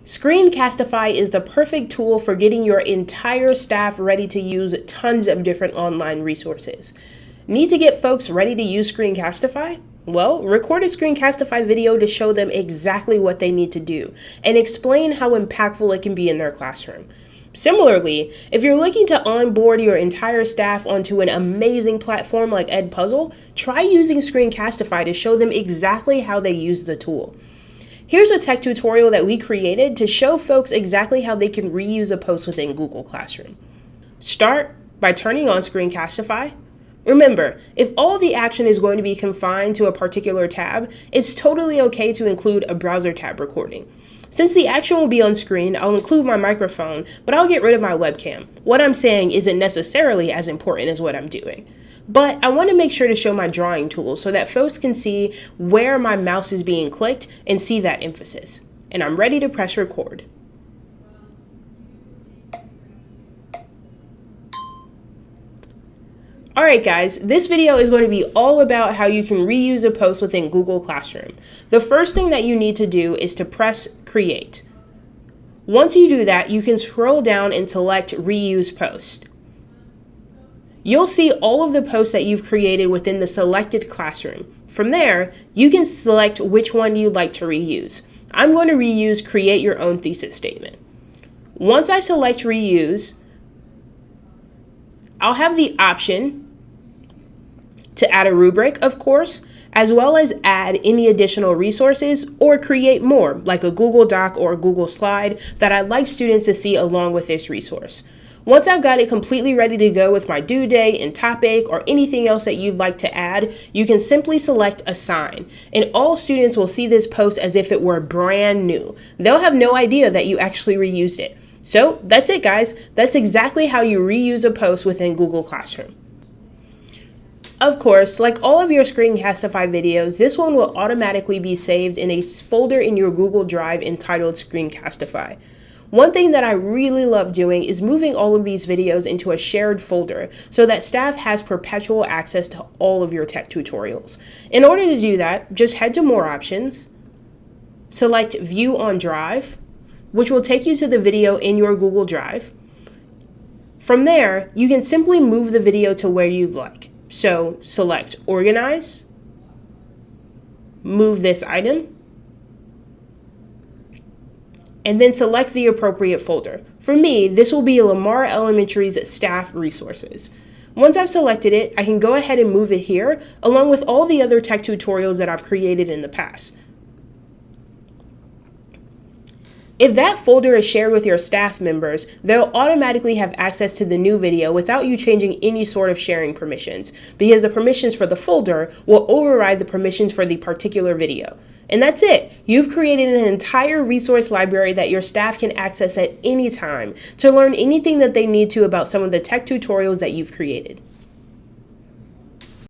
Screencastify is the perfect tool for getting your entire staff ready to use tons of different online resources. Need to get folks ready to use Screencastify? Well, record a Screencastify video to show them exactly what they need to do and explain how impactful it can be in their classroom. Similarly, if you're looking to onboard your entire staff onto an amazing platform like Edpuzzle, try using Screencastify to show them exactly how they use the tool. Here's a tech tutorial that we created to show folks exactly how they can reuse a post within Google Classroom. Start by turning on Screencastify. Remember, if all the action is going to be confined to a particular tab, it's totally okay to include a browser tab recording. Since the action will be on screen, I'll include my microphone, but I'll get rid of my webcam. What I'm saying isn't necessarily as important as what I'm doing. But I want to make sure to show my drawing tools so that folks can see where my mouse is being clicked and see that emphasis. And I'm ready to press record. Alright guys, this video is going to be all about how you can reuse a post within Google Classroom. The first thing that you need to do is to press Create. Once you do that, you can scroll down and select Reuse Post. You'll see all of the posts that you've created within the selected classroom. From there, you can select which one you'd like to reuse. I'm going to reuse Create Your Own Thesis Statement. Once I select Reuse, I'll have the option to add a rubric, of course, as well as add any additional resources or create more, like a Google Doc or a Google Slide that I'd like students to see along with this resource. Once I've got it completely ready to go with my due date and topic or anything else that you'd like to add, you can simply select Assign, and all students will see this post as if it were brand new. They'll have no idea that you actually reused it. So that's it, guys. That's exactly how you reuse a post within Google Classroom. Of course, like all of your Screencastify videos, this one will automatically be saved in a folder in your Google Drive entitled Screencastify. One thing that I really love doing is moving all of these videos into a shared folder so that staff has perpetual access to all of your tech tutorials. In order to do that, just head to More Options, select View on Drive, which will take you to the video in your Google Drive. From there, you can simply move the video to where you'd like. So select Organize, move this item, and then select the appropriate folder. For me, this will be Lamar Elementary's staff resources. Once I've selected it, I can go ahead and move it here, along with all the other tech tutorials that I've created in the past. If that folder is shared with your staff members, they'll automatically have access to the new video without you changing any sort of sharing permissions, because the permissions for the folder will override the permissions for the particular video. And that's it. You've created an entire resource library that your staff can access at any time to learn anything that they need to about some of the tech tutorials that you've created.